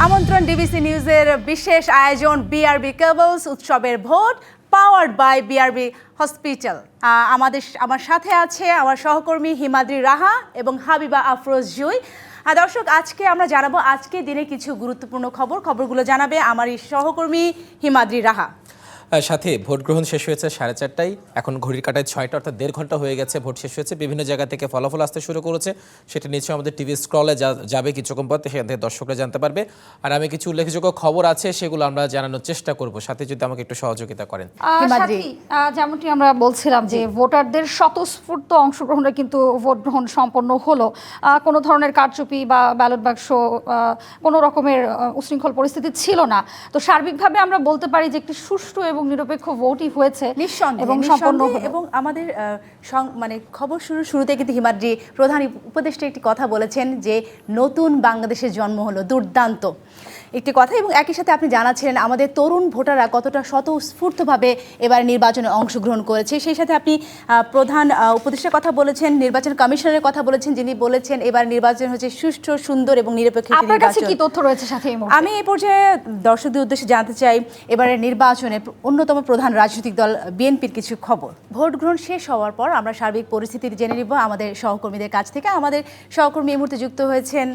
আমন্ত্রণ ডিবিসি নিউজের বিশেষ আয়োজন বিআরবি কেবলস উৎসবের ভোট পাওয়ার্ড বাই বিআরবি হসপিটাল। আমার সাথে আছে আমার সহকর্মী হিমাদ্রি রাহা এবং হাবিবা আফরোজ জুই। দর্শক, আজকে আমরা জানাবো আজকে দিনে কিছু গুরুত্বপূর্ণ খবরগুলো জানাবে আমার এই সহকর্মী হিমাদ্রি রাহা। সাথে ভোট গ্রহণ শেষ হয়েছে 4:30টায়, এখন ঘড়ির কাঁটায় 6টা, অর্থাৎ 1.5 ঘন্টা হয়ে গেছে ভোট শেষ হয়েছে। বিভিন্ন জায়গা থেকে ফলাফল আসতে শুরু করেছে, সেটা নিশ্চয়ই আমাদের টিভি স্ক্রলে যাবে কিছুক্ষণ পর, সেখান থেকে দর্শকরা জানতে পারবে। আর আমি কিছু উল্লেখযোগ্য খবর আছে সেগুলো আমরা জানানোর চেষ্টা করব, সাথে যদি আমাকে একটু সহযোগিতা করেন। যেমনটি আমরা বলছিলাম যে ভোটারদের স্বতঃস্ফূর্ত অংশগ্রহণে কিন্তু ভোট গ্রহণ সম্পন্ন হলো। কোনো ধরনের কারচুপি বা ব্যালট বাক্স কোনো রকমের উশৃঙ্খল পরিস্থিতি ছিল না। তো সার্বিকভাবে আমরা বলতে পারি যে একটি সুষ্ঠু এবং নিরপেক্ষ ভোটই হয়েছে এবং সম্পন্ন হলো। এবং আমাদের মানে খবর শুরুতে কিন্তু হিমাদ্রি প্রধান উপদেষ্টা একটি কথা বলেছেন যে নতুন বাংলাদেশের জন্ম হলো, দুর্দান্ত একটি কথা। এবং একই সাথে আপনি জানাচ্ছিলেন আমাদের তরুণ ভোটাররা কতটা স্বতঃস্ফূর্তভাবে এবার নির্বাচনে অংশগ্রহণ করেছে। সেই সাথে আপনি প্রধান উপদেষ্টার কথা বলেছেন, নির্বাচন কমিশনারের কথা বলেছেন, যিনি বলেছেন এবার নির্বাচন হচ্ছে সুষ্ঠু, সুন্দর এবং নিরপেক্ষ। আপনার কাছে কি তথ্য রয়েছে সাথে? আমি এই পর্যায়ে দর্শকদের উদ্দেশ্যে জানতে চাই এবারের নির্বাচনে অন্যতম প্রধান রাজনৈতিক দল বিএনপির কিছু খবর। ভোট গ্রহণ শেষ হওয়ার পর আমরা সার্বিক পরিস্থিতি জেনে নিব আমাদের সহকর্মীদের কাছ থেকে। আমাদের সহকর্মী এই মুহূর্তে যুক্ত হয়েছেন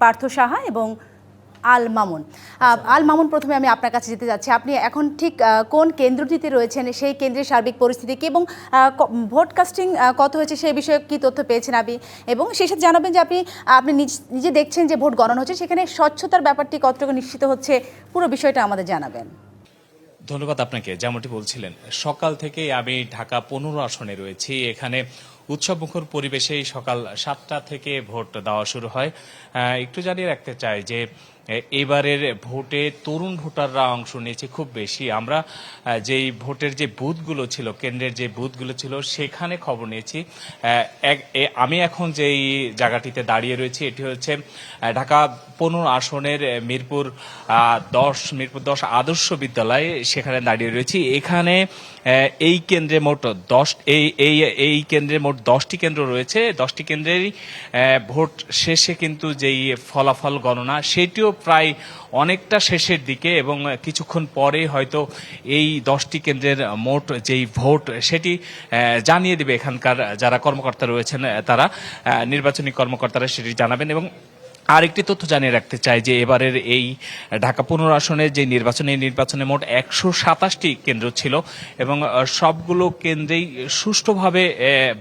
পার্থ সাহা এবং আল মামুন। আল মামুন, প্রথমে আমি আপনার কাছে যেতে যাচ্ছি। আপনি এখন ঠিক কোন কেন্দ্রটিতে রয়েছেন, সেই কেন্দ্রের সার্বিক পরিস্থিতি কি এবং ভোট কাস্টিং কত হয়েছে সেই বিষয়ে কি তথ্য পেয়েছেন আপনি, এবং সেই সাথে জানাবেন যে আপনি নিজে দেখছেন যে ভোট গণনা হচ্ছে, সেখানে স্বচ্ছতার ব্যাপারটি কতটুকু নিশ্চিত হচ্ছে, পুরো বিষয়টা আমাদের জানাবেন। ধন্যবাদ আপনাকে। যেমনটি বলছিলেন, সকাল থেকে আমি ঢাকা 15 আসনে রয়েছি। এখানে উৎসবমুখর পরিবেশেই সকাল 7টা থেকে ভোট দেওয়া শুরু হয়। একটু জানিয়ে রাখতে চাই যে এবারের ভোটে তরুণ ভোটাররা অংশ নিয়েছে খুব বেশি। আমরা যেই ভোটের যে বুথগুলো ছিল, কেন্দ্রের যে বুথগুলো ছিল, সেখানে খবর নিয়েছি। আমি এখন যেই জায়গাটিতে দাঁড়িয়ে রয়েছি, এটি হচ্ছে ঢাকা 15 আসনের মিরপুর 10 আদর্শ বিদ্যালয়, সেখানে দাঁড়িয়ে রয়েছি। এখানে এই কেন্দ্রে মোট 10টি কেন্দ্র রয়েছে। 10টি কেন্দ্রেরই ভোট শেষে কিন্তু যেই ফলাফল গণনা, সেটিও প্রায় অনেকটা শেষের দিকে, এবং কিছুক্ষণ পরে হয়তো এই 10টি কেন্দ্রের মোট যেই ভোট সেটি জানিয়ে দেবে এখানকার যারা কর্মকর্তা রয়েছেন, তারা নির্বাচনী কর্মকর্তারা সেটি জানাবেন। এবং আরেকটি তথ্য জানিয়ে রাখতে চাই যে এবারের এই ঢাকা 15 আসনের যে নির্বাচনে মোট 127টি কেন্দ্র ছিল, এবং সবগুলো কেন্দ্রেই সুষ্ঠুভাবে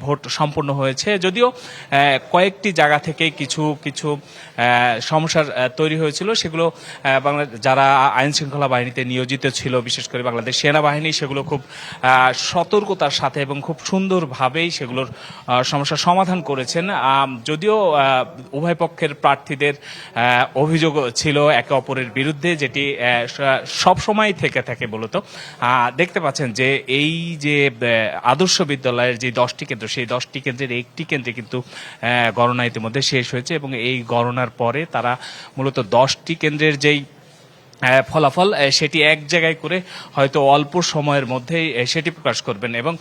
ভোট সম্পন্ন হয়েছে। যদিও কয়েকটি জায়গা থেকে কিছু সমস্যার তৈরি হয়েছিল, সেগুলো যারা আইন শৃঙ্খলা বাহিনীতে নিয়োজিত ছিল, বিশেষ করে বাংলাদেশ সেনাবাহিনী, সেগুলো খুব সতর্কতার সাথে এবং খুব সুন্দরভাবেই সেগুলোর সমস্যার সমাধান করেছেন। যদিও উভয় পক্ষের প্রার্থীদের অভিযোগ ছিল একে অপরের বিরুদ্ধে, যেটি সব সময় থেকে থাকে মূলত। দেখতে পাচ্ছেন যে এই যে আদর্শ বিদ্যালয়ের যে 10টি কেন্দ্র, সেই 10টি কেন্দ্রের একটি কেন্দ্রে কিন্তু গণনা ইতিমধ্যে শেষ হয়েছে, এবং এই গণনার পরে তারা মূলত 10টি কেন্দ্রের যেই ফলাফল সেটি এক জায়গায় করে হয়তো অল্প সময়ের মধ্যেই সেটি প্রকাশ করবেন। এবং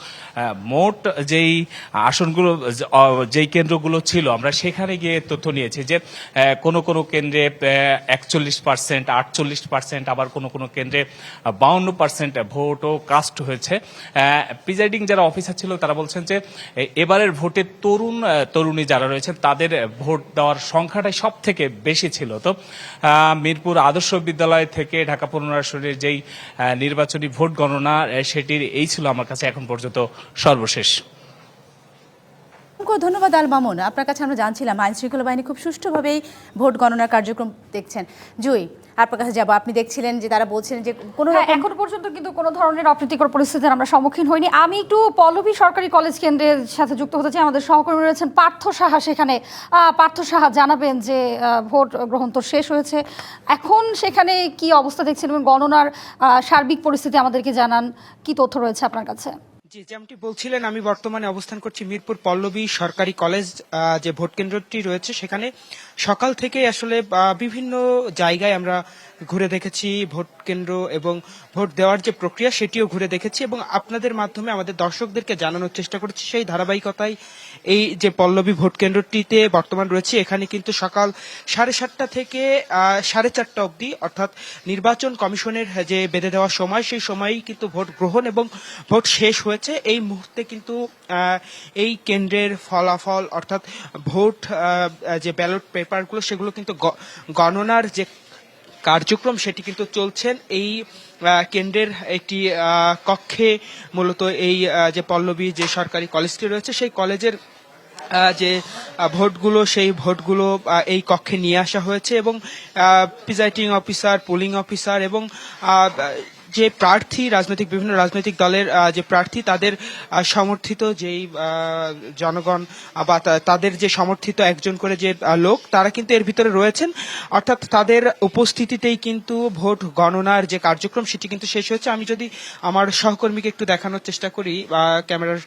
মোট যেই আসনগুলো, যেই কেন্দ্রগুলো ছিল, আমরা সেখানে গিয়ে তথ্য নিয়েছি যে কোনো কেন্দ্রে 41%, 48%, আবার কোনো কেন্দ্রে 52% ভোটও কাস্ট হয়েছে। প্রিজাইডিং যারা অফিসার ছিল তারা বলছেন যে এবারের ভোটে তরুণী যারা রয়েছেন তাদের ভোট দেওয়ার সংখ্যাটাই সব থেকে বেশি ছিল। তো মিরপুর আদর্শ বিদ্যালয় থেকে ঢাকা 15 আসনের যেই নির্বাচনী ভোট গণনা, সেটির এই ছিল আমার কাছে এখন পর্যন্ত সর্বশেষ। ধন্যবাদ আল মামুন। আপনার কাছে আমরা জানছিলাম আইন শৃঙ্খলা বাহিনী খুব সুষ্ঠুভাবেই ভোট গণনার কার্যক্রম দেখছেন। জুই, আপনার কাছে যাবো। আপনি দেখছিলেন যে তারা বলছেন যে এখন পর্যন্ত কিন্তু কোনো ধরনের অপ্রীতিকর পরিস্থিতির আমরা সম্মুখীন হইনি। আমি একটু পল্লবী সরকারি কলেজ কেন্দ্রের সাথে যুক্ত হতে চাই। আমাদের সহকর্মী রয়েছেন পার্থ সাহা সেখানে। পার্থ সাহা, জানাবেন যে ভোট গ্রহণ তো শেষ হয়েছে, এখন সেখানে কি অবস্থা দেখছেন এবং গণনার সার্বিক পরিস্থিতি আমাদেরকে জানান। কি তথ্য রয়েছে আপনার কাছে? জি, যেমনটি বলছিলেন, আমি বর্তমানে অবস্থান করছি মিরপুর পল্লবী সরকারি কলেজ যে ভোট কেন্দ্রটি রয়েছে, সেখানে সকাল থেকে আসলে বিভিন্ন জায়গায় আমরা ঘুরে দেখেছি, ভোট কেন্দ্র এবং ভোট দেওয়ার যে প্রক্রিয়া সেটিও ঘুরে দেখেছি এবং আপনাদের মাধ্যমে আমাদের দর্শকদেরকে জানানোর চেষ্টা করেছি। সেই ধারাবাহিকতায় এই যে পল্লবী ভোট কেন্দ্রটিতে বর্তমান রয়েছে, এখানে কিন্তু সকাল 7:30 থেকে 4:30 অবধি, অর্থাৎ নির্বাচন কমিশনের যে বেঁধে দেওয়া সময়, সেই সময়ই কিন্তু ভোট গ্রহণ এবং ভোট শেষ হয়েছে। এই মুহূর্তে কিন্তু এই কেন্দ্রের ফলাফল অর্থাৎ ভোট যে ব্যালট পেপারগুলো সেগুলো কিন্তু গণনার যে কার্যক্রম সেটি কিন্তু চলছেন এই কেন্দ্রের একটি কক্ষে। মূলত এই যে পল্লবী যে সরকারি কলেজটি রয়েছে সেই কলেজের যে ভোটগুলো সেই ভোটগুলো এই কক্ষে নিয়ে আসা হয়েছে এবং প্রিজাইডিং অফিসার, পোলিং অফিসার এবং যে প্রার্থী বিভিন্ন রাজনৈতিক দলের যে প্রার্থী তাদের সমর্থিত যেই জনগণ বা তাদের যে সমর্থিত একজন করে যে লোক তারা কিন্তু এর ভিতরে রয়েছেন, অর্থাৎ তাদের উপস্থিতিতেই কিন্তু ভোট গণনার যে কার্যক্রম সেটি কিন্তু শেষ হয়েছে। আমি যদি আমার সহকর্মীকে একটু দেখানোর চেষ্টা করি ক্যামেরার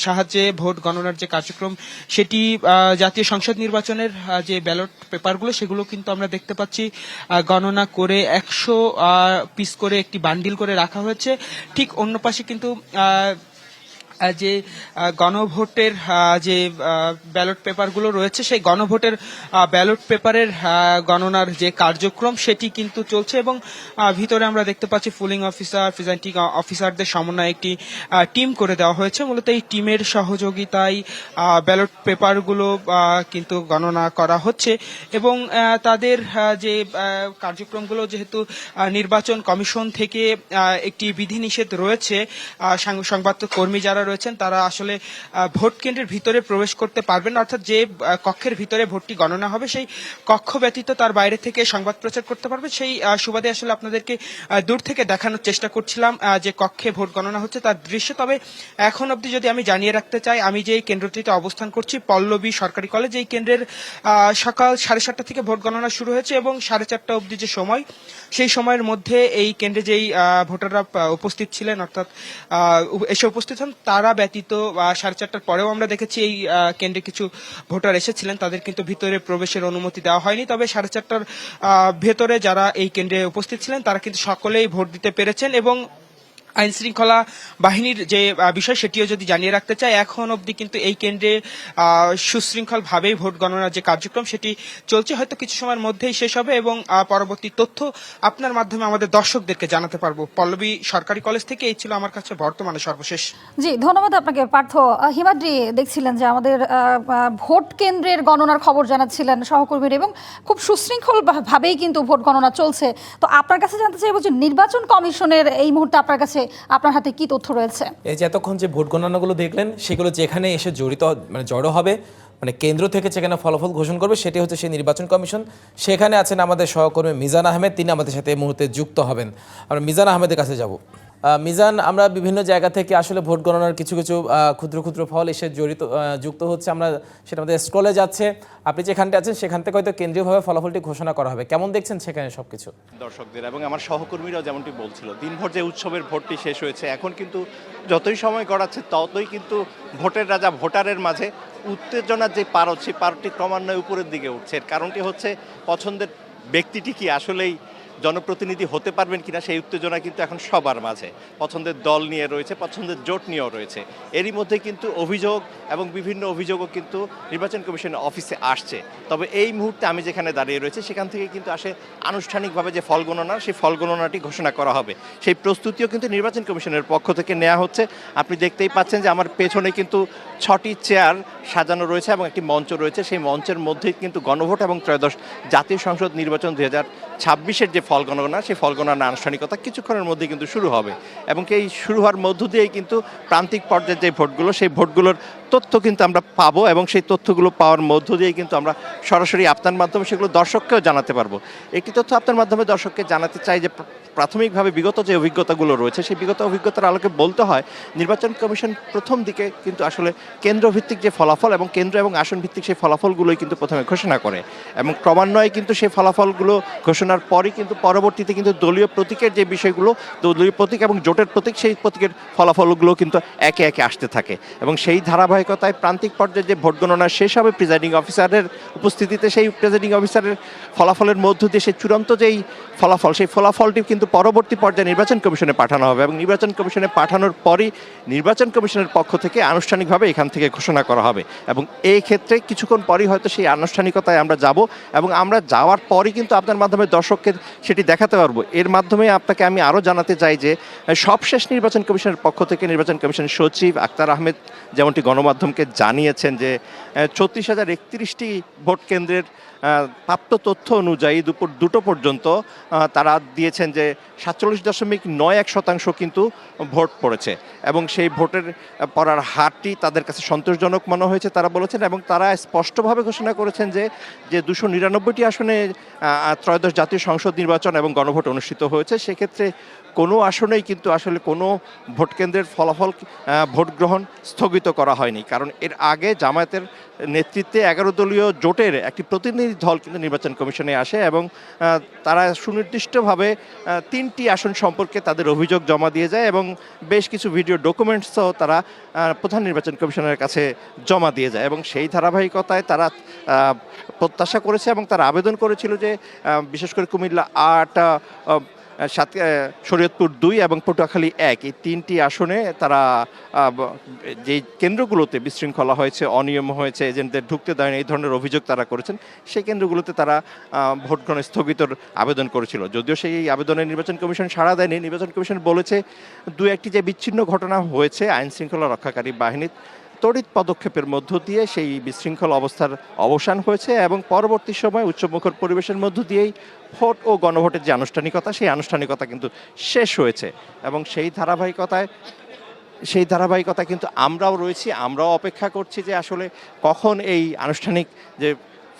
সাহায্যে ভোট গণনার যে কার্যক্রম সেটি জাতীয় সংসদ নির্বাচনের যে ব্যালট পেপারগুলো সেগুলো কিন্তু আমরা দেখতে পাচ্ছি গণনা করে 100 পিস করে একটি বান্ডিল করে রাখা হয়েছে। ঠিক অন্য পাশে কিন্তু যে গণভোটের যে ব্যালট পেপারগুলো রয়েছে সেই গণভোটের ব্যালট পেপারের গণনার যে কার্যক্রম সেটি কিন্তু চলছে এবং ভিতরে আমরা দেখতে পাচ্ছি পুলিং অফিসার, প্রিজাইডিং অফিসারদের সমন্বয়ে একটি টিম করে দেওয়া হয়েছে। মূলত এই টিমের সহযোগিতায় ব্যালট পেপারগুলো কিন্তু গণনা করা হচ্ছে এবং তাদের যে কার্যক্রমগুলো যেহেতু নির্বাচন কমিশন থেকে একটি বিধিনিষেধ রয়েছে, সংবাদ কর্মী যারা রয়েছেন তারা আসলে ভোট কেন্দ্রের ভিতরে প্রবেশ করতে পারবেন না, অর্থাৎ যে কক্ষের ভিতরে ভোটটি গণনা হবে সেই কক্ষ ব্যতীত তার বাইরে থেকে সংবাদ প্রচার করতে পারবে। সেই সুবাদে আসলে আপনাদেরকে দূর থেকে দেখানোর চেষ্টা করছিলাম যে কক্ষে ভোট গণনা হচ্ছে তার দৃশ্য। তবে এখন অবধি যদি আমি জানিয়ে রাখতে চাই, আমি যে কেন্দ্রটিতে অবস্থান করছি পল্লবী সরকারি কলেজ, এই কেন্দ্রের সকাল 7:30 থেকে ভোট গণনা শুরু হয়েছে এবং 4:30 অবধি যে সময় সেই সময়ের মধ্যে এই কেন্দ্রে যেই ভোটাররা উপস্থিত ছিলেন অর্থাৎ এসে উপস্থিত হন তারা ব্যতীত 4:30 পরেও আমরা দেখেছি এই কেন্দ্রে কিছু ভোটার এসেছিলেন, তাদের কিন্তু ভিতরে প্রবেশের অনুমতি দেওয়া হয়নি। তবে 4:30 ভেতরে যারা এই কেন্দ্রে উপস্থিত ছিলেন তারা কিন্তু সকলেই ভোট দিতে পেরেছেন এবং আইন শৃঙ্খলা বাহিনীর যে বিষয় সেটিও যদি জানিয়ে রাখতে চাই, এখন অবধি কিন্তু এই কেন্দ্রে সুশৃঙ্খল ভাবেই ভোট গণনার যে কার্যক্রম সেটি চলছে, হয়তো কিছু সময়ের মধ্যেই শেষ হবে এবং পরবর্তী তথ্য আপনার মাধ্যমে আমাদের দর্শকদেরকে জানাতে পারবো। পল্লবী সরকারি কলেজ থেকে এই ছিল আমার কাছে বর্তমানে সর্বশেষ। জি, ধন্যবাদ আপনাকে পার্থ। হিমাদ্রি, দেখছিলেন যে আমাদের ভোট কেন্দ্রের গণনার খবর জানাচ্ছিলেন সহকর্মীরা এবং খুব সুশৃঙ্খল ভাবেই কিন্তু ভোট গণনা চলছে। তো আপনার কাছে জানতে চাইব যে নির্বাচন কমিশনের এই মুহূর্তে আপনার হাতে কি তথ্য রয়েছে? এই যে এতক্ষণ যে ভোট গণনাগুলো দেখলেন সেগুলো যেখানে এসে জড়ো হবে, মানে কেন্দ্র থেকে যেখানে ফলাফল ঘোষণা করবে সেটি হচ্ছে সেই নির্বাচন কমিশন। সেখানে আছেন আমাদের সহকর্মী মিজান আহমেদ, তিনি আমাদের সাথে এই মুহূর্তে যুক্ত হবেন। আমরা মিজান আহমেদের কাছে যাব। মিজান, আমরা বিভিন্ন জায়গা থেকে আসলে ভোট গণনার কিছু ক্ষুদ্র ক্ষুদ্র ফল এসে যুক্ত হচ্ছে, আমরা সেটা আমাদের স্ক্রলে যাচ্ছে। আপনি যেখানটা আছেন সেখান থেকে হয়তো কেন্দ্রীয়ভাবে ফলাফলটি ঘোষণা করা হবে, কেমন দেখছেন সেখানে সবকিছু? দর্শকদের এবং আমার সহকর্মীরাও যেমনটি বলছিল, দিনভর যে উৎসবের ভোটটি শেষ হয়েছে, এখন কিন্তু যতই সময় গড়াচ্ছে ততই কিন্তু ভোটের রাজা ভোটারের মাঝে উত্তেজনার যে পারদ সেই পারদটি ক্রমান্বয়ে উপরের দিকে উঠছে। এর কারণটি হচ্ছে পছন্দের ব্যক্তিটি কি আসলেই জনপ্রতিনিধি হতে পারবেন কিনা সেই উত্তেজনা কিন্তু এখন সবার মাঝে। পছন্দের দল নিয়ে রয়েছে, পছন্দের জোট নিয়েও রয়েছে। এরই মধ্যে কিন্তু অভিযোগ এবং বিভিন্ন অভিযোগও কিন্তু নির্বাচন কমিশনের অফিসে আসছে। তবে এই মুহূর্তে আমি যেখানে দাঁড়িয়ে রয়েছে সেখান থেকে কিন্তু আসে আনুষ্ঠানিকভাবে যে ফল গণনা, সেই ফল গণনাটি ঘোষণা করা হবে। সেই প্রস্তুতিও কিন্তু নির্বাচন কমিশনের পক্ষ থেকে নেওয়া হচ্ছে। আপনি দেখতেই পাচ্ছেন যে আমার পেছনে কিন্তু 6টি চেয়ার সাজানো রয়েছে এবং একটি মঞ্চ রয়েছে। সেই মঞ্চের মধ্যেই কিন্তু গণভোট এবং ত্রয়োদশ জাতীয় সংসদ নির্বাচন 2026-এর যে ফল গণনা, সেই ফল গণনার আনুষ্ঠানিকতা কিছুক্ষণের মধ্যে কিন্তু শুরু হবে এবং এই শুরু হওয়ার মধ্য দিয়েই কিন্তু প্রান্তিক পর্যায়ের যে ভোটগুলো সেই ভোটগুলোর তথ্য কিন্তু আমরা পাবো এবং সেই তথ্যগুলো পাওয়ার মধ্য দিয়েই কিন্তু আমরা সরাসরি আপনার মাধ্যমে সেগুলো দর্শককেও জানাতে পারবো। একটি তথ্য আপনার মাধ্যমে দর্শককে জানাতে চাই যে প্রাথমিকভাবে বিগত যে অভিজ্ঞতাগুলো রয়েছে সেই বিগত অভিজ্ঞতার আলোকে বলতে হয় নির্বাচন কমিশন প্রথম দিকে কিন্তু আসলে কেন্দ্রভিত্তিক যে ফলাফল এবং কেন্দ্র এবং আসন ভিত্তিক সেই ফলাফলগুলোই কিন্তু প্রথমে ঘোষণা করে এবং ক্রমান্বয়ে কিন্তু সেই ফলাফলগুলো ঘোষণার পরই কিন্তু পরবর্তীতে কিন্তু দলীয় প্রতীকের যে বিষয়গুলো, দলীয় প্রতীক এবং জোটের প্রতীক, সেই প্রতীকের ফলাফলগুলো কিন্তু একে একে আসতে থাকে এবং সেই ধারাবাহিক ধারাবাহিকতায় প্রান্তিক পর্যায়ে যে ভোট গণনা শেষ হবে প্রিজাইডিং অফিসারের উপস্থিতিতে, সেই প্রিজাইডিং অফিসারের ফলাফলের মধ্য দিয়ে সেই চূড়ান্ত যেই ফলাফল, সেই ফলাফলটি কিন্তু পরবর্তী পর্যায়ে নির্বাচন কমিশনে পাঠানো হবে এবং নির্বাচন কমিশনে পাঠানোর পরই নির্বাচন কমিশনের পক্ষ থেকে আনুষ্ঠানিকভাবে এখান থেকে ঘোষণা করা হবে এবং এই ক্ষেত্রে কিছুক্ষণ পরই হয়তো সেই আনুষ্ঠানিকতায় আমরা যাব এবং আমরা যাওয়ার পরই কিন্তু আপনার মাধ্যমে দর্শককে সেটি দেখাতে পারবো। এর মাধ্যমে আপনাকে আমি আরও জানাতে চাই যে সবশেষ নির্বাচন কমিশনের পক্ষ থেকে নির্বাচন কমিশনের সচিব আক্তার আহমেদ যেমনটি গণমাধ্যমকে জানিয়েছেন যে ৩৬,031টি ভোট কেন্দ্রের প্রাপ্ত তথ্য অনুযায়ী দুপুর 2টো পর্যন্ত তারা দিয়েছেন যে 47.91% কিন্তু ভোট পড়েছে এবং সেই ভোটের পড়ার হারটি তাদের কাছে সন্তোষজনক মনে হয়েছে তারা বলেছেন এবং তারা স্পষ্টভাবে ঘোষণা করেছেন যে 299টি আসনে ত্রয়োদশ জাতীয় সংসদ নির্বাচন এবং গণভোট অনুষ্ঠিত হয়েছে। সেক্ষেত্রে কোনো আসনেই কিন্তু আসলে কোনো ভোট কেন্দ্রের ফলাফল ভোট গ্রহণ স্থগিত করা হয়নি, কারণ এর আগে জামায়াতের নেতৃত্বে 11 দলীয় জোটের একটি প্রতিনিধি দল কিন্তু নির্বাচন কমিশনে আসে এবং তারা সুনির্দিষ্টভাবে 3টি আসন সম্পর্কে তাদের অভিযোগ জমা দিয়ে যায় এবং বেশ কিছু ভিডিও ডকুমেন্টসও তারা প্রধান নির্বাচন কমিশনের কাছে জমা দিয়ে যায় এবং সেই ধারাবাহিকতায় তারা প্রত্যাশা করেছে এবং তারা আবেদন করেছিল যে বিশেষ করে কুমিল্লা 8, শরীয়তপুর 2 এবং পটুয়াখালী 1 এই 3টি আসনে তারা যেই কেন্দ্রগুলোতে বিশৃঙ্খলা হয়েছে, অনিয়ম হয়েছে, এজেন্টদের ঢুকতে দেয়নি, এই ধরনের অভিযোগ তারা করেছেন, সেই কেন্দ্রগুলোতে তারা ভোট গ্রহণ স্থগিতর আবেদন করেছিল। যদিও সেই আবেদনে নির্বাচন কমিশন সাড়া দেয়নি। নির্বাচন কমিশন বলেছে 2-1টি যে বিচ্ছিন্ন ঘটনা হয়েছে আইন শৃঙ্খলা রক্ষাকারী বাহিনীর তড়িৎ পদক্ষেপের মধ্য দিয়ে সেই বিশৃঙ্খল অবস্থার অবসান হয়েছে এবং পরবর্তী সময় উচ্চমুখর পরিবেশের মধ্য দিয়েই ভোট ও গণভোটের যে আনুষ্ঠানিকতা, সেই আনুষ্ঠানিকতা কিন্তু শেষ হয়েছে এবং সেই ধারাবাহিকতায় কিন্তু আমরাও রয়েছি, আমরাও অপেক্ষা করছি যে আসলে কখন এই আনুষ্ঠানিক যে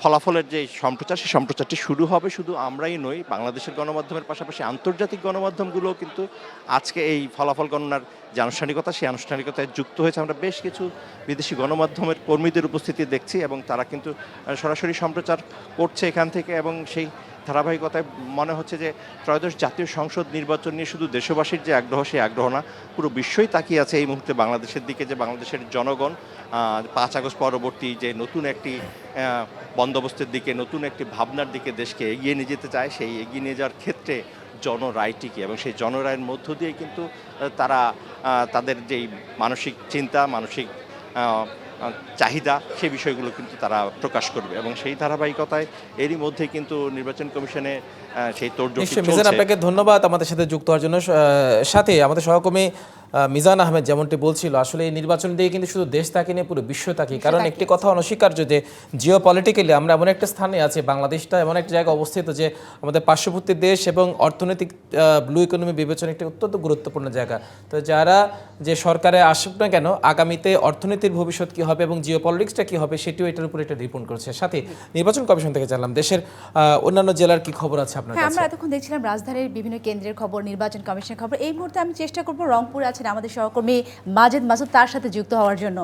ফলাফলের যে সম্প্রচার, সেই সম্প্রচারটি শুরু হবে। শুধু আমরাই নই, বাংলাদেশের গণমাধ্যমের পাশাপাশি আন্তর্জাতিক গণমাধ্যমগুলোও কিন্তু আজকে এই ফলাফল গণনার যে আনুষ্ঠানিকতা, সেই আনুষ্ঠানিকতায় যুক্ত হয়েছে। আমরা বেশ কিছু বিদেশি গণমাধ্যমের কর্মীদের উপস্থিতি দেখছি এবং তারা কিন্তু সরাসরি সম্প্রচার করছে এখান থেকে এবং সেই ধারাবাহিকতায় মনে হচ্ছে যে ত্রয়োদশ জাতীয় সংসদ নির্বাচন নিয়ে শুধু দেশবাসীর যে আগ্রহ, সেই আগ্রহ না, পুরো বিশ্বই তাকিয়ে আছে এই মুহূর্তে বাংলাদেশের দিকে, যে বাংলাদেশের জনগণ 5 আগস্ট পরবর্তী যে নতুন একটি বন্দোবস্তের দিকে, নতুন একটি ভাবনার দিকে দেশকে এগিয়ে নিয়ে যেতে চায়, সেই এগিয়ে নিয়ে যাওয়ার ক্ষেত্রে জনরায়টিকে এবং সেই জনরায়ের মধ্য দিয়ে কিন্তু তারা তাদের যেই মানসিক চিন্তা, মানসিক চাহিদা, সেই বিষয়গুলো কিন্তু তারা প্রকাশ করবে এবং সেই ধারাবাহিকতায় এরই মধ্যে কিন্তু নির্বাচন কমিশনে সেই তোড়জোড় নিশ্চয়ই। মিজান, আপনাকে ধন্যবাদ আমাদের সাথে যুক্ত হওয়ার জন্য। সাথে আমাদের সহকর্মী মিজান আহমেদ যেমনটি বলছিল, আসলে এই নির্বাচন দিয়ে কিন্তু শুধু দেশ তাকিয়ে নিয়ে পুরো বিশ্ব তাকিয়ে, কারণ একটি কথা অনস্বীকার্য যে জিও পলিটিক্যালি আমরা এমন একটা স্থানে আছি, বাংলাদেশটা এমন একটা জায়গায় অবস্থিত যে আমাদের পার্শ্ববর্তী দেশ এবং অর্থনৈতিক ব্লু ইকোনমি বিবেচনা একটি অত্যন্ত গুরুত্বপূর্ণ জায়গা। তো যারা যে সরকারে আসুক না কেন, আগামীতে অর্থনীতির ভবিষ্যৎ কী হবে এবং জিও পলিটিক্সটা কী হবে সেটিও এটার উপর একটা রিপোর্ট করছে। সাথে নির্বাচন কমিশন থেকে জানলাম দেশের অন্যান্য জেলার কি খবর আছে আপনার কাছে? আমরা এতক্ষণ দেখছিলাম রাজধানীর বিভিন্ন কেন্দ্রের খবর, নির্বাচন কমিশনের খবর। এই মুহূর্তে আমি চেষ্টা করব রংপুরে আছেন আমাদের সহকর্মী মাজেদ মাসুদ, তার সাথে যুক্ত হওয়ার জন্য।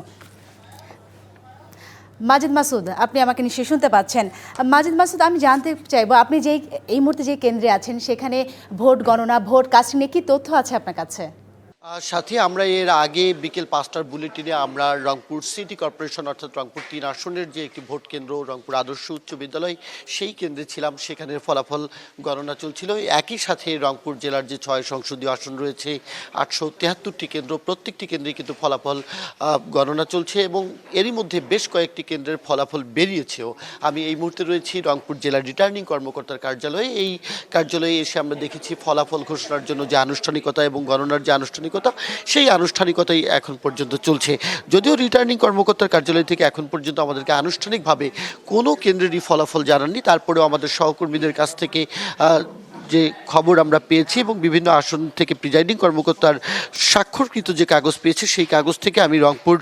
মাজেদ মাসুদ, আপনি আমাকে নিশ্চয়ই শুনতে পাচ্ছেন? মাজেদ মাসুদ, আমি জানতে চাইবো আপনি এই মুহূর্তে যে কেন্দ্রে আছেন সেখানে ভোট গণনা, ভোট কাস্টিং নিয়ে কি তথ্য আছে আপনার কাছে? সাথে আমরা এর আগে বিকেল 5টার বুলেটিনে আমরা রংপুর সিটি কর্পোরেশন অর্থাৎ রংপুর 3 আসনের যে একটি ভোট কেন্দ্র, রংপুর আদর্শ উচ্চ বিদ্যালয়, সেই কেন্দ্রে ছিলাম। সেখানের ফলাফল গণনা চলছিল। একই সাথে রংপুর জেলার যে 6 সংসদীয় আসন রয়েছে, 873টি কেন্দ্র, প্রত্যেকটি কেন্দ্রে কিন্তু ফলাফল গণনা চলছে এবং এরই মধ্যে বেশ কয়েকটি কেন্দ্রের ফলাফল বেরিয়েছেও। আমি এই মুহূর্তে রয়েছি রংপুর জেলার রিটার্নিং কর্মকর্তার কার্যালয়ে। এই কার্যালয়ে এসে আমরা দেখেছি ফলাফল ঘোষণার জন্য যে আনুষ্ঠানিকতা এবং গণনার যে আনুষ্ঠানিকতা, সেই আনুষ্ঠানিকতাই এখন পর্যন্ত চলছে। যদিও রিটার্নিং কর্মকর্তার কার্যালয় থেকে এখন পর্যন্ত আমাদেরকে আনুষ্ঠানিকভাবে কোনো কেন্দ্রেরই ফলাফল জানাননি, তারপরেও আমাদের সহকর্মীদের কাছ থেকে যে খবর আমরা পেয়েছি এবং বিভিন্ন আসন থেকে প্রিজাইডিং কর্মকর্তার স্বাক্ষরকৃত যে কাগজ পেয়েছে, সেই কাগজ থেকে আমি রংপুর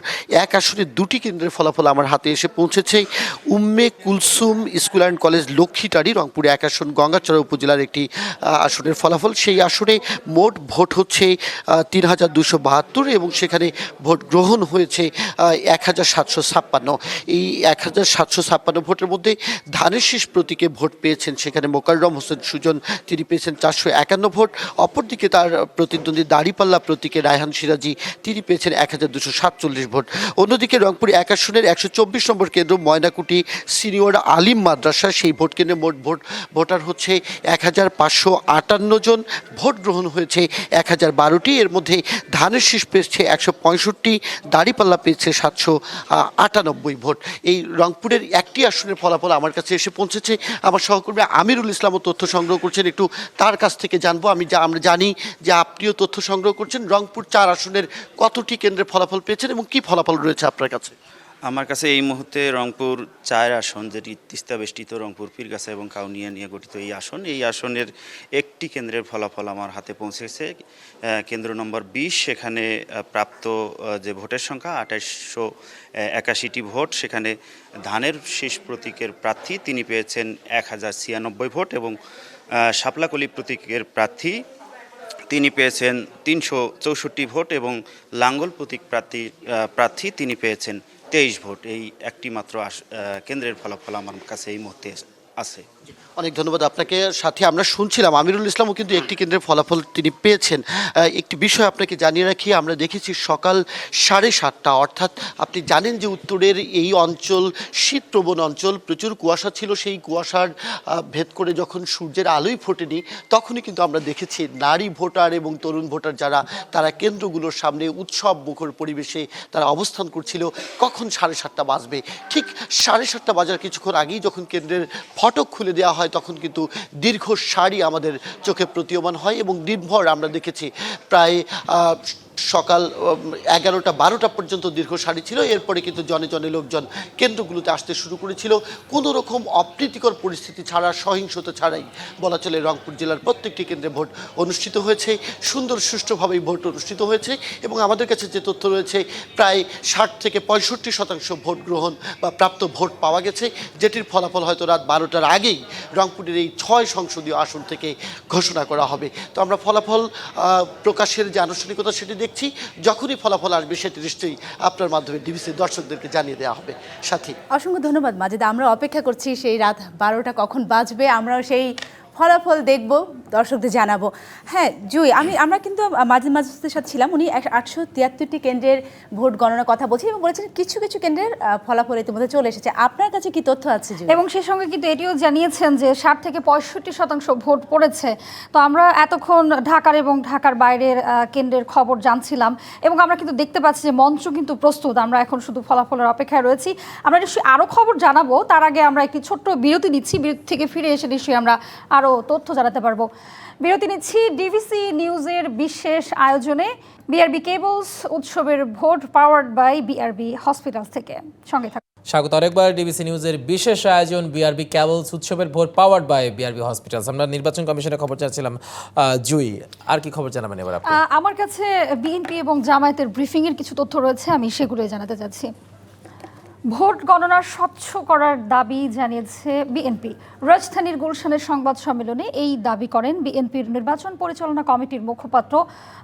1 আসনে 2টি কেন্দ্রের ফলাফল আমার হাতে এসে পৌঁছেছে। Umme Kulsum school and college Lakshmitari Rangpur 1 আসন, গঙ্গাচড়া উপজেলার একটি আসনের ফলাফল। সেই আসনে মোট ভোট হচ্ছে 3,272 এবং সেখানে ভোট গ্রহণ হয়েছে 1,756। এই 1,756 ভোটের মধ্যে ধানের শীষ প্রতীকে ভোট পেয়েছেন সেখানে মোকাররম হোসেন সুজন, তিনি তিনি পেয়েছেন 451 ভোট। অপরদিকে তার প্রতিদ্বন্দ্বী দাঁড়িপাল্লা প্রতীকে রায়হান সিরাজি, তিনি পেয়েছেন 1247 ভোট। অন্যদিকে রংপুর 1 আসনের 124 নম্বর কেন্দ্র ময়নাকুটি সিনিয়র আলিম মাদ্রাসা, সেই ভোট কেন্দ্রে মোট ভোটার হচ্ছে 1558 জন। ভোট গ্রহণ হয়েছে 1012টি, এর মধ্যে ধানের শীষ পেয়েছে 165, দাঁড়িপাল্লা পেয়েছে 798 ভোট। এই রংপুরের একটি আসনের ফলাফল আমার কাছে এসে পৌঁছেছে। আমার সহকর্মী আমিরুল ইসলামও তথ্য সংগ্রহ করছেন, একটু তার কাছ থেকে জানবো। আমরা জানি যে আপনিও তথ্য সংগ্রহ করছেন। রংপুর 4 আসনের কতটি কেন্দ্রে ফলাফল পেয়েছেন এবং কি ফলাফল রয়েছে আপনার কাছে? আমার কাছে এই মুহূর্তে রংপুর 4 আসন, যেটি তিস্তা বেষ্টিত রংপুর, পীরগাছা এবং কাউনিয়া নিয়ে গঠিত এই আসনের একটি কেন্দ্রের ফলাফল আমার হাতে পৌঁছেছে। কেন্দ্র নম্বর 20, সেখানে প্রাপ্ত যে ভোটের সংখ্যা 2881টি ভোট। সেখানে ধানের শীষ প্রতীকের প্রার্থী তিনি পেয়েছেন 1096 ভোট এবং শাপলাকলি প্রতীকের প্রার্থী তিনি পেয়েছেন 364 ভোট এবং লাঙ্গল প্রতীক প্রার্থী তিনি পেয়েছেন 23 ভোট। এই একটি মাত্র কেন্দ্রের ফলাফল আমার কাছে এই মুহূর্তে আছে। অনেক ধন্যবাদ আপনাকে। সাথে আমরা শুনছিলাম আমিরুল ইসলামও কিন্তু একটি কেন্দ্রের ফলাফল তিনি পেয়েছেন। একটি বিষয় আপনাকে জানিয়ে রাখি, আমরা দেখেছি সকাল 7:30, অর্থাৎ আপনি জানেন যে উত্তরের এই অঞ্চল শীতপ্রবণ অঞ্চল, প্রচুর কুয়াশা ছিল। সেই কুয়াশার ভেদ করে যখন সূর্যের আলোই ফোটেনি, তখনই কিন্তু আমরা দেখেছি নারী ভোটার এবং তরুণ ভোটার যারা, তারা কেন্দ্রগুলোর সামনে উৎসব মুখর পরিবেশে তারা অবস্থান করছিল। কখন 7:30 বাজবে, ঠিক 7:30 বাজার কিছুক্ষণ আগেই যখন কেন্দ্রের ফটক খুলে দেওয়া হয়, তখন কিন্তু দীর্ঘ সারি আমাদের চোখে প্রতীয়মান হয় এবং দিনভর আমরা দেখেছি প্রায় সকাল 11টা-12টা পর্যন্ত দীর্ঘ সারি ছিল। এরপরে কিন্তু জনে জনে লোকজন কেন্দ্রগুলোতে আসতে শুরু করেছিল। কোনো রকম অপ্রীতিকর পরিস্থিতি ছাড়া, সহিংসতা ছাড়াই বলা চলে রংপুর জেলার প্রত্যেকটি কেন্দ্রে ভোট অনুষ্ঠিত হয়েছে। সুন্দর সুষ্ঠুভাবেই ভোট অনুষ্ঠিত হয়েছে এবং আমাদের কাছে যে তথ্য রয়েছে, প্রায় 60 থেকে 65% ভোট গ্রহণ বা প্রাপ্ত ভোট পাওয়া গেছে, যেটির ফলাফল হয়তো রাত 12টার আগেই রংপুরের এই 6 সংসদীয় আসন থেকে ঘোষণা করা হবে। তো আমরা ফলাফল প্রকাশের যে আনুষ্ঠানিকতা সেটি দেখছি। যখনই ফলাফল আসবে সেটি নিশ্চয়ই আপনার মাধ্যমে ডিবিসি দর্শকদেরকে জানিয়ে দেওয়া হবে। সাথী, অসংখ্য ধন্যবাদ মাজিদ। আমরা অপেক্ষা করছি সেই রাত 12টা কখন বাজবে, আমরাও সেই ফলাফল দেখব, দর্শকদের জানাবো। হ্যাঁ জুই, আমরা কিন্তু মাজিদ মাজিদের সাথে ছিলাম, উনি 873টি কেন্দ্রের ভোট গণনার কথা বলছেন এবং বলেছেন কিছু কিছু কেন্দ্রের ফলাফল ইতিমধ্যে চলে এসেছে। আপনার কাছে কি তথ্য আছে জুই? এবং সেই সঙ্গে কিন্তু এটিও জানিয়েছেন যে 60 থেকে 65% ভোট পড়েছে। তো আমরা এতক্ষণ ঢাকার এবং ঢাকার বাইরের কেন্দ্রের খবর জানছিলাম এবং আমরা কিন্তু দেখতে পাচ্ছি যে মঞ্চ কিন্তু প্রস্তুত। আমরা এখন শুধু ফলাফলের অপেক্ষায় রয়েছি। আমরা নিশ্চয়ই আরও খবর জানাবো, তার আগে আমরা একটি ছোট্ট বিরতি নিচ্ছি। বিরতি থেকে ফিরে এসে নিশ্চয়ই আমরা আরও তথ্য জানাতে পারবো। বিরতি নিচ্ছি ডিবিসি নিউজের বিশেষ আয়োজনে বিআরবি কেবলস উৎসবের ভোট পাওয়ার্ড বাই বিআরবি হসপিটালস থেকে। সঙ্গে থাকুন। স্বাগত আরেকবার ডিবিসি নিউজের বিশেষ আয়োজন বিআরবি কেবলস উৎসবের ভোট পাওয়ার্ড বাই বিআরবি হসপিটালস। আমরা নির্বাচন কমিশনের খবর জানছিলাম। জুই, আর কি খবর জানাবেন এবার আপনি? আমার কাছে বিএনপি এবং জামায়াতের ব্রিফিংয়ের কিছু তথ্য রয়েছে, আমি সেগুলোই জানাতে চাচ্ছি। ভোট গণনা স্বচ্ছ করার দাবি জানিয়েছে বিএনপি। রাজধানীর গুলশানের সংবাদ সম্মেলনে এই দাবি করেন বিএনপির নির্বাচন পরিচালনা কমিটির মুখপাত্র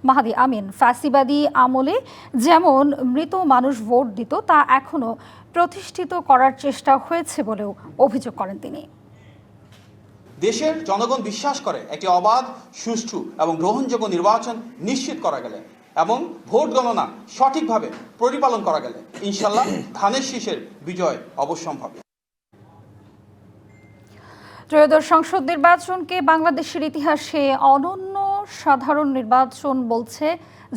মাহাদি আমিন। ফ্যাসিবাদী আমলে যেমন মৃত মানুষ ভোট দিত, তা এখনও প্রতিষ্ঠিত করার চেষ্টা হয়েছে বলেও অভিযোগ করেন তিনি। দেশের জনগণ বিশ্বাস করে একটি অবাধ, সুষ্ঠু এবং গ্রহণযোগ্য নির্বাচন নিশ্চিত করা গেলে এবং ভোট গণনা সঠিকভাবে পরিপালন করা গেলে ইনশাল্লাহ ধানের শীষের বিজয় অবশ্যম্ভাবী। ত্রয়োদশ সংসদ নির্বাচনকে বাংলাদেশের ইতিহাসে অনন্য সাধারণ নির্বাচন বলছে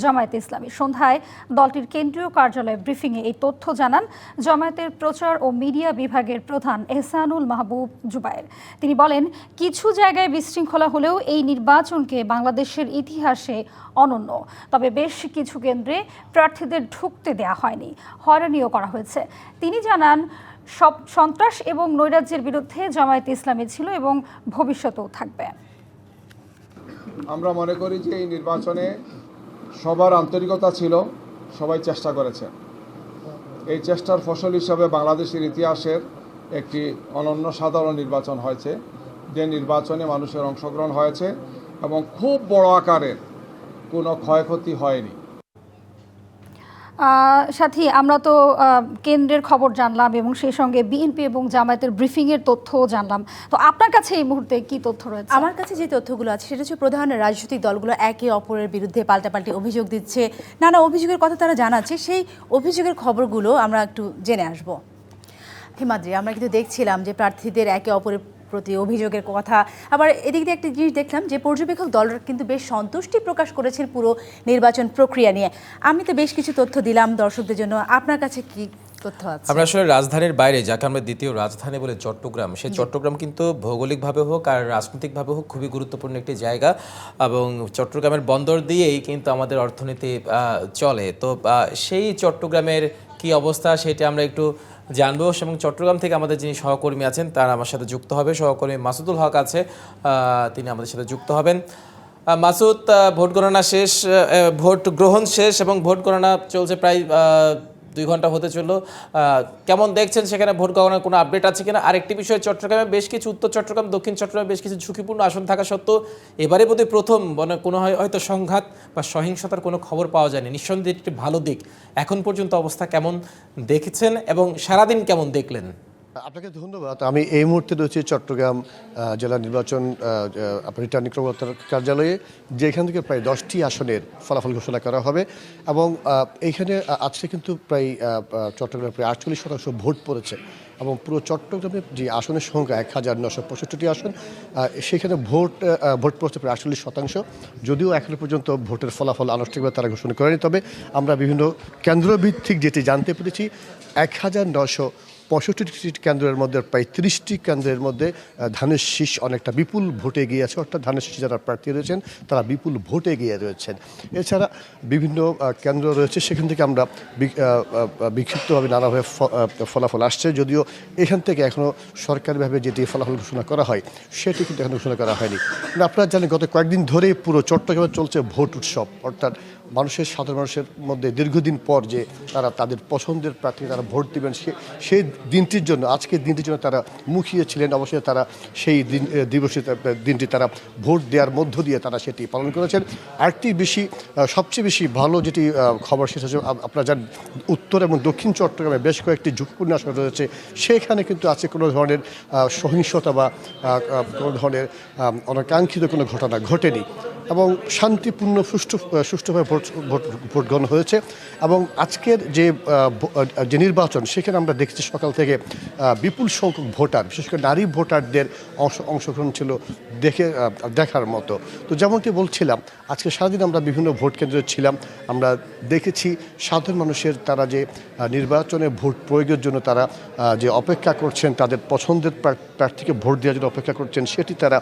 জামায়াতে ইসলামী। সন্ধ্যায় দলটির কেন্দ্রীয় কার্যালয়ে ব্রিফিংয়ে এই তথ্য জানান জামায়াতের প্রচার ও মিডিয়া বিভাগের প্রধান এহসানুল মাহবুব জুবায়ের। তিনি বলেন, কিছু জায়গায় বিশৃঙ্খলা হলেও এই নির্বাচনকে বাংলাদেশের ইতিহাসে অনন্য। তবে বেশ কিছু কেন্দ্রে প্রার্থীদের ঢুকতে দেওয়া হয়নি, হয়রানিও করা হয়েছে। তিনি জানান, সব সন্ত্রাস এবং নৈরাজ্যের বিরুদ্ধে জামায়াতে ইসলামী ছিল এবং ভবিষ্যতেও থাকবে। আমরা মনে করি যে এই নির্বাচনে সবার আন্তরিকতা ছিল, সবাই চেষ্টা করেছে। এই চেষ্টার ফসল হিসাবে বাংলাদেশের ইতিহাসের একটি অনন্য সাধারণ নির্বাচন হয়েছে, যে নির্বাচনে মানুষের অংশগ্রহণ হয়েছে এবং খুব বড় আকারের কোনো ক্ষয়ক্ষতি হয়নি। সাথী, আমরা তো কেন্দ্রের খবর জানলাম এবং সেই সঙ্গে বিএনপি এবং জামায়াতের ব্রিফিংয়ের তথ্যও জানলাম। তো আপনার কাছে এই মুহূর্তে কি তথ্য রয়েছে? আমার কাছে যে তথ্যগুলো আছে সেটা হচ্ছে প্রধান রাজনৈতিক দলগুলো একে অপরের বিরুদ্ধে পাল্টাপাল্টি অভিযোগ দিচ্ছে, নানা অভিযোগের কথা তারা জানাচ্ছে। সেই অভিযোগের খবরগুলো আমরা একটু জেনে আসব। হিমাদ্রি, আমরা কিন্তু দেখছিলাম যে প্রার্থীদের একে অপরের প্রতি অভিযোগের কথা, আবার এদিক দিয়ে একটা জিনিস দেখলাম যে পর্যবেক্ষক দলরা কিন্তু বেশ সন্তুষ্টি প্রকাশ করেছেন পুরো নির্বাচন প্রক্রিয়া নিয়ে। আমি তো বেশ কিছু তথ্য দিলাম দর্শকদের জন্য, আপনার কাছে কি তথ্য আছে? আমরা আসলে রাজধানীর বাইরে, যাকে আমরা দ্বিতীয় রাজধানী বলে চট্টগ্রাম, সেই চট্টগ্রাম কিন্তু ভৌগোলিকভাবে হোক আর রাজনৈতিকভাবে হোক খুবই গুরুত্বপূর্ণ একটি জায়গা, এবং চট্টগ্রামের বন্দর দিয়েই কিন্তু আমাদের অর্থনীতি চলে। তো সেই চট্টগ্রামের কি অবস্থা সেটা আমরা একটু জানবো, এবং চট্টগ্রাম থেকে আমাদের যিনি সহকর্মী আছেন তারা আমার সাথে যুক্ত হবে। সহকর্মী মাসুদুল হক আছে, তিনি আমাদের সাথে যুক্ত হবেন। মাসুদ, ভোট গণনা শেষ, ভোট গ্রহণ শেষ এবং ভোট গণনা চলছে প্রায় 2 ঘন্টা হতে চললো। কেমন দেখছেন সেখানে ভোট গণনার কোনো আপডেট আছে কিনা? আরেকটি বিষয়, চট্টগ্রামে বেশ কিছু, উত্তর চট্টগ্রাম, দক্ষিণ চট্টগ্রামে বেশ কিছু ঝুঁকিপূর্ণ আসন থাকা সত্ত্বেও এবারে বোধহয় প্রথম কোনো হয়তো সংঘাত বা সহিংসতার কোনো খবর পাওয়া যায়নি। নিঃসন্দেহে একটি ভালো দিক। এখন পর্যন্ত অবস্থা কেমন দেখেছেন এবং সারাদিন কেমন দেখলেন? আপনাকে ধন্যবাদ। আমি এই মুহূর্তে রয়েছি চট্টগ্রাম জেলা নির্বাচন রিটার্নিং কর্মকর্তার কার্যালয়ে, যেখান থেকে প্রায় 10টি আসনের ফলাফল ঘোষণা করা হবে। এবং এইখানে আজকে কিন্তু প্রায় চট্টগ্রামে প্রায় 48% ভোট পড়েছে, এবং পুরো চট্টগ্রামের যে আসনের সংখ্যা 1965টি আসন, সেখানে ভোট পড়ছে প্রায় 48%। যদিও এখনো পর্যন্ত ভোটের ফলাফল আনুষ্ঠানিকভাবে তারা ঘোষণা করেনি, তবে আমরা বিভিন্ন কেন্দ্রভিত্তিক যেটি জানতে পেরেছি 1965টি কেন্দ্রের মধ্যে প্রায় 30টি কেন্দ্রের মধ্যে ধানের শীষ অনেকটা বিপুল ভোটে এগিয়ে আছে, অর্থাৎ ধানের শীষ যারা প্রার্থী রয়েছেন তারা বিপুল ভোটে এগিয়ে রয়েছেন। এছাড়া বিভিন্ন কেন্দ্র রয়েছে, সেখান থেকে আমরা বিক্ষিপ্তভাবে নানাভাবে ফলাফল আসছে, যদিও এখান থেকে এখনও সরকারিভাবে যেটি ফলাফল ঘোষণা করা হয় সেটি কিন্তু এখনো ঘোষণা করা হয়নি। আপনারা জানেন গত কয়েকদিন ধরেই পুরো চট্টগ্রামে চলছে ভোট উৎসব, অর্থাৎ সাধারণ মানুষের মধ্যে দীর্ঘদিন পর যে তারা তাদের পছন্দের প্রার্থী তারা ভোট দেবেন, সেই দিনটির জন্য, আজকের দিনটির জন্য তারা মুখিয়ে ছিলেন। অবশ্যই তারা সেই দিনটি তারা ভোট দেওয়ার মধ্য দিয়ে তারা সেটি পালন করেছেন। আরেকটি সবচেয়ে বেশি ভালো যেটি খবর সেটা হচ্ছে, আপনারা জানেন উত্তর এবং দক্ষিণ চট্টগ্রামে বেশ কয়েকটি ঝুঁকিপূর্ণ আসন রয়েছে, সেখানে কিন্তু আজকে কোনো ধরনের সহিংসতা বা কোনো ধরনের অনাকাঙ্ক্ষিত কোনো ঘটনা ঘটেনি, এবং শান্তিপূর্ণ সুষ্ঠুভাবে ভোট গ্রহণ হয়েছে। এবং আজকের যে নির্বাচন, সেখানে আমরা দেখছি সকাল থেকে বিপুল সংখ্যক ভোটার, বিশেষ করে নারী ভোটারদের অংশগ্রহণ ছিল দেখার মতো। তো যেমনটি বলছিলাম, আজকে সারাদিন আমরা বিভিন্ন ভোট কেন্দ্রে ছিলাম, আমরা দেখেছি সাধারণ মানুষের তারা যে নির্বাচনে ভোট প্রয়োগের জন্য তারা যে অপেক্ষা করছেন, তাদের পছন্দের প্রার্থীকে ভোট দেওয়ার জন্য অপেক্ষা করছেন, সেটি তারা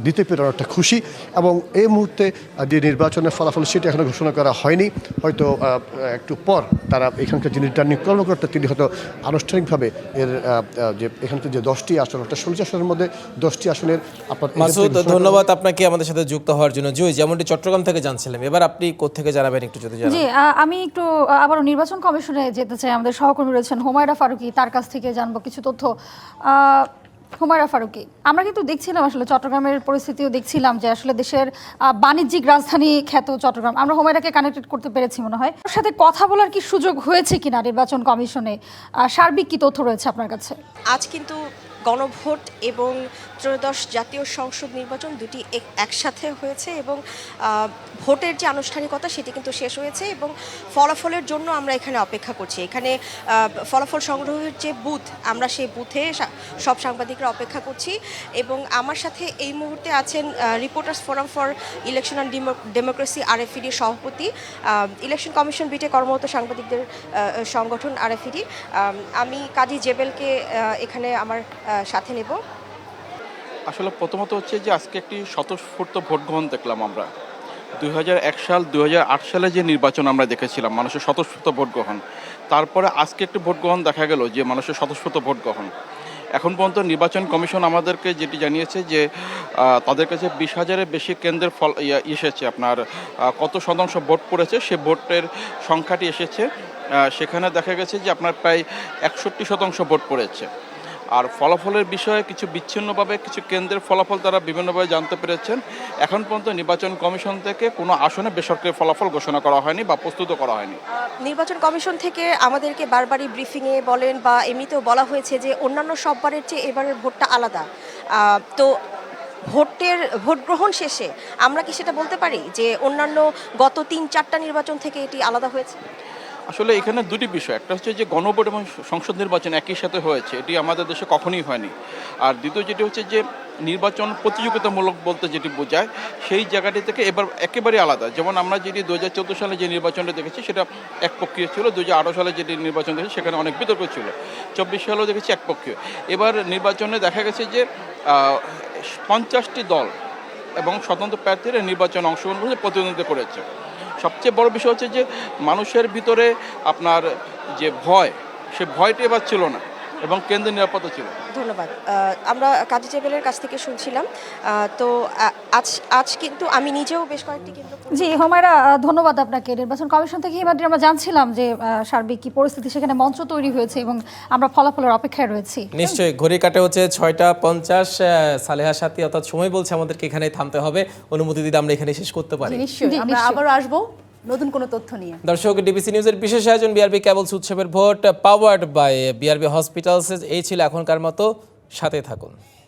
দিতে পেরে অনেকটা খুশি। এবং এই মুহূর্তে যে নির্বাচনের ফলাফল সেটি এখনো ঘোষণা করা হয়নি, হয়তো একটু পর তারা এখানকার যে রিটার্নিং কর্মকর্তা তিনি হয়তো আনুষ্ঠানিকভাবে যে এখানকার যে 10টি আসন, অর্থাৎ 16 আসনের মধ্যে 10টি আসনের। মাসুদ, ধন্যবাদ আপনাকে আমাদের সাথে যুক্ত হওয়ার জন্য। জুই, যেমনটি চট্টগ্রাম থেকে জানছিলাম, এবার আপনি কোত্থেকে জানাবেন একটু যদি জানান। জি, আমি একটু আবারও নির্বাচন কমিশনে যেতে চাই। আমাদের সহকর্মী রয়েছেন হুমায়রা ফারুকী, তার কাছ থেকে জানবো কিছু তথ্য। হুমায়রা ফারুকী, আমরা কিন্তু দেখছিলাম আসলে চট্টগ্রামের পরিস্থিতিও দেখছিলাম যে আসলে দেশের বাণিজ্যিক রাজধানী খ্যাত চট্টগ্রাম, আমরা হুমায়রাকে কানেক্টেড করতে পেরেছি মনে হয়। ওর সাথে কথা বলার কি সুযোগ হয়েছে কিনা নির্বাচন কমিশনে? সার্বিক কি তথ্য রয়েছে আপনার কাছে? আজ কিন্তু গণভোট এবং ত্রয়োদশ জাতীয় সংসদ নির্বাচন দুটি একসাথে হয়েছে, এবং ভোটের যে আনুষ্ঠানিকতা সেটি কিন্তু শেষ হয়েছে, এবং ফলাফলের জন্য আমরা এখানে অপেক্ষা করছি। এখানে ফলাফল সংগ্রহের যে বুথ, আমরা সেই বুথে সব সাংবাদিকরা অপেক্ষা করছি। এবং আমার সাথে এই মুহূর্তে আছেন reporters forum for election and democracy আরএফইডির সভাপতি, ইলেকশন কমিশন বিটে কর্মরত সাংবাদিকদের সংগঠন আরএফইডি। আমি কাজী জেবেলকে এখানে আমার সাথে নেব। আসলে প্রথমত হচ্ছে যে আজকে একটি স্বতঃস্ফূর্ত ভোট গ্রহণ দেখলাম আমরা। 2001 সাল 2008 সালে যে নির্বাচন আমরা দেখেছিলাম মানুষের স্বতঃস্ফূর্ত ভোট গ্রহণ, তারপরে আজকে একটি ভোট গ্রহণ দেখা গেল যে মানুষের স্বতঃস্ফূর্ত ভোট গ্রহণ। এখন পর্যন্ত নির্বাচন কমিশন আমাদেরকে যেটি জানিয়েছে যে তাদের কাছে 20,000-এর বেশি কেন্দ্রের ফল এসেছে, আপনার কত শতাংশ ভোট পড়েছে সে ভোটের সংখ্যাটি এসেছে, সেখানে দেখা গেছে যে আপনার প্রায় 61% ভোট পড়েছে। আর ফলাফলের বিষয়ে কিছু বিচ্ছিন্নভাবে কিছু কেন্দ্রের ফলাফল তারা বিভিন্নভাবে জানতে পেরেছেন। এখন পর্যন্ত নির্বাচন কমিশন থেকে কোনো আসনে বেসরকারি ফলাফল ঘোষণা করা হয়নি বা প্রস্তুত করা হয়নি। নির্বাচন কমিশন থেকে আমাদেরকে বারবারই ব্রিফিংয়ে বলেন বা এমনিতেও বলা হয়েছে যে অন্যান্য সববারের চেয়ে এবারের ভোটটা আলাদা। তো ভোট গ্রহণ শেষে আমরা কি সেটা বলতে পারি যে অন্যান্য গত 3-4টা নির্বাচন থেকে এটি আলাদা হয়েছে? আসলে এখানে দুটি বিষয়, একটা হচ্ছে যে গণভোট এবং সংসদ নির্বাচন একই সাথে হয়েছে, এটি আমাদের দেশে কখনোই হয়নি। আর দ্বিতীয় যেটি হচ্ছে যে নির্বাচন প্রতিযোগিতামূলক বলতে যেটি বোঝায় সেই জায়গাটি থেকে এবার একেবারে আলাদা। যেমন আমরা যেটি 2014 সালে যে নির্বাচনটা দেখেছি সেটা একপক্ষীয় ছিল, 2018 সালে যেটি নির্বাচন দেখেছি সেখানে অনেক বিতর্ক ছিল, 24 সালেও দেখেছি একপক্ষীয়। এবার নির্বাচনে দেখা গেছে যে 50টি দল এবং স্বতন্ত্র প্রার্থীরা নির্বাচনে অংশগ্রহণ করে প্রতিদ্বন্দ্বিতা করেছে। সবচেয়ে বড় বিষয় হচ্ছে যে মানুষের ভিতরে আপনার যে ভয়, সে ভয়টি এবার ছিল না এবং কেন্দ্রের নিরাপত্তা ছিল। ধন্যবাদ। আমরা কাজী জেবেলের কাছ থেকে শুনছিলাম। তো আজ কিন্তু আমি নিজেও বেশ কয়েকটি কেন্দ্র। জি হুমায়রা, ধন্যবাদ আপনাকে। নির্বাচন কমিশন থেকে এবার আমরা জানছিলাম যে সার্বিক কি পরিস্থিতি, সেখানে মঞ্চ তৈরি হয়েছে এবং আমরা ফলাফলের অপেক্ষায় রয়েছি। নিশ্চয়ই, ঘড়ি কাটে হচ্ছে 6টা 50। সালেহা সাথী অর্থাৎ সময় বলছে আমাদেরকে এখানে থামতে হবে, অনুমতি দিলে আমরা এখানে শেষ করতে পারি। নিশ্চয়ই আমরা আবারও আসবো নতুন কোনো তথ্য নিয়ে। দর্শক, ডিবিসি নিউজের বিশেষ আয়োজন বিআরবি কেবলস উৎসবের ভোট, পাওয়ার্ড বাই বিআরবি হসপিটালস। এই ছিল এখনকার মতো, সাথে থাকুন।